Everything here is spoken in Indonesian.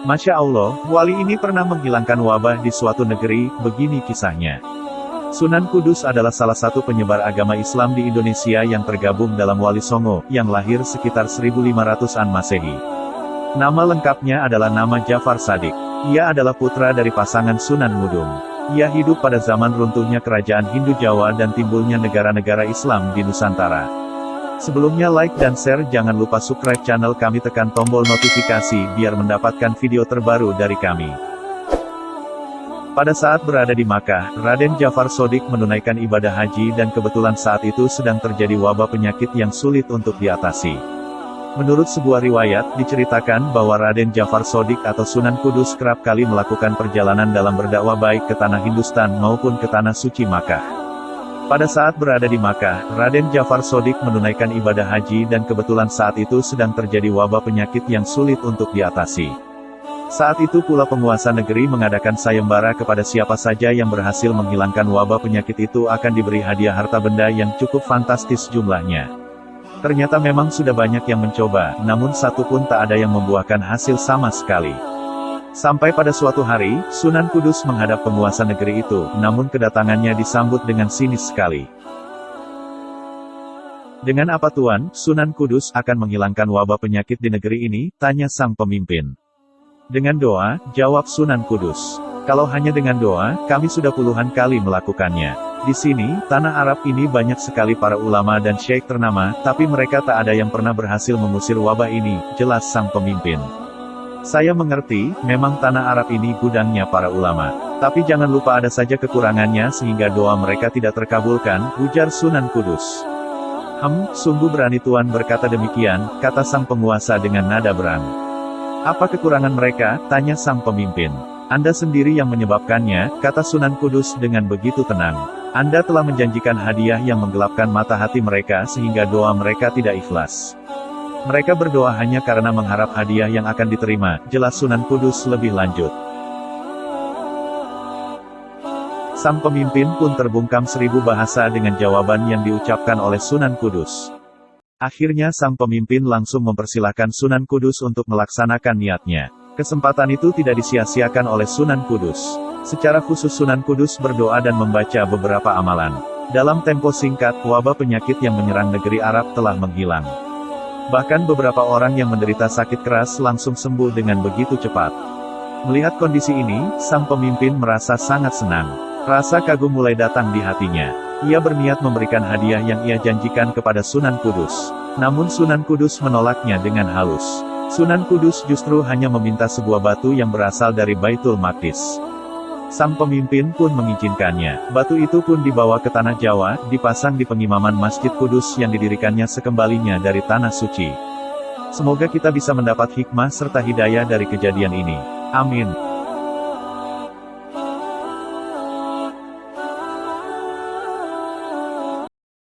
Masya Allah, wali ini pernah menghilangkan wabah di suatu negeri, begini kisahnya. Sunan Kudus adalah salah satu penyebar agama Islam di Indonesia yang tergabung dalam Wali Songo, yang lahir sekitar 1500-an Masehi. Nama lengkapnya adalah nama Jafar Shadiq. Ia adalah putra dari pasangan Sunan Ngudung. Ia hidup pada zaman runtuhnya kerajaan Hindu Jawa dan timbulnya negara-negara Islam di Nusantara. Sebelumnya like dan share, jangan lupa subscribe channel kami, tekan tombol notifikasi biar mendapatkan video terbaru dari kami. Pada saat berada di Makkah, Raden Jafar Shadiq menunaikan ibadah haji dan kebetulan saat itu sedang terjadi wabah penyakit yang sulit untuk diatasi. Menurut sebuah riwayat, diceritakan bahwa Raden Jafar Shadiq atau Sunan Kudus kerap kali melakukan perjalanan dalam berdakwah baik ke tanah Hindustan maupun ke tanah suci Makkah. Pada saat berada di Makkah, Raden Jafar Shadiq menunaikan ibadah haji dan kebetulan saat itu sedang terjadi wabah penyakit yang sulit untuk diatasi. Saat itu pula penguasa negeri mengadakan sayembara kepada siapa saja yang berhasil menghilangkan wabah penyakit itu akan diberi hadiah harta benda yang cukup fantastis jumlahnya. Ternyata memang sudah banyak yang mencoba, namun satu pun tak ada yang membuahkan hasil sama sekali. Sampai pada suatu hari, Sunan Kudus menghadap penguasa negeri itu, namun kedatangannya disambut dengan sinis sekali. "Dengan apa Tuan, Sunan Kudus akan menghilangkan wabah penyakit di negeri ini?" tanya sang pemimpin. "Dengan doa," jawab Sunan Kudus. "Kalau hanya dengan doa, kami sudah puluhan kali melakukannya. Di sini, tanah Arab ini banyak sekali para ulama dan syekh ternama, tapi mereka tak ada yang pernah berhasil mengusir wabah ini," jelas sang pemimpin. "Saya mengerti, memang tanah Arab ini gudangnya para ulama. Tapi jangan lupa ada saja kekurangannya sehingga doa mereka tidak terkabulkan," ujar Sunan Kudus. Sungguh berani Tuan berkata demikian," kata sang penguasa dengan nada berang. "Apa kekurangan mereka?" tanya sang pemimpin. "Anda sendiri yang menyebabkannya," kata Sunan Kudus dengan begitu tenang. "Anda telah menjanjikan hadiah yang menggelapkan mata hati mereka sehingga doa mereka tidak ikhlas. Mereka berdoa hanya karena mengharap hadiah yang akan diterima," jelas Sunan Kudus lebih lanjut. Sang pemimpin pun terbungkam 1000 bahasa dengan jawaban yang diucapkan oleh Sunan Kudus. Akhirnya sang pemimpin langsung mempersilahkan Sunan Kudus untuk melaksanakan niatnya. Kesempatan itu tidak disia-siakan oleh Sunan Kudus. Secara khusus Sunan Kudus berdoa dan membaca beberapa amalan. Dalam tempo singkat, wabah penyakit yang menyerang negeri Arab telah menghilang. Bahkan beberapa orang yang menderita sakit keras langsung sembuh dengan begitu cepat. Melihat kondisi ini, sang pemimpin merasa sangat senang. Rasa kagum mulai datang di hatinya. Ia berniat memberikan hadiah yang ia janjikan kepada Sunan Kudus. Namun Sunan Kudus menolaknya dengan halus. Sunan Kudus justru hanya meminta sebuah batu yang berasal dari Baitul Maqdis. Sang pemimpin pun mengizinkannya. Batu itu pun dibawa ke tanah Jawa, dipasang di pengimaman Masjid Kudus yang didirikannya sekembalinya dari tanah suci. Semoga kita bisa mendapat hikmah serta hidayah dari kejadian ini. Amin.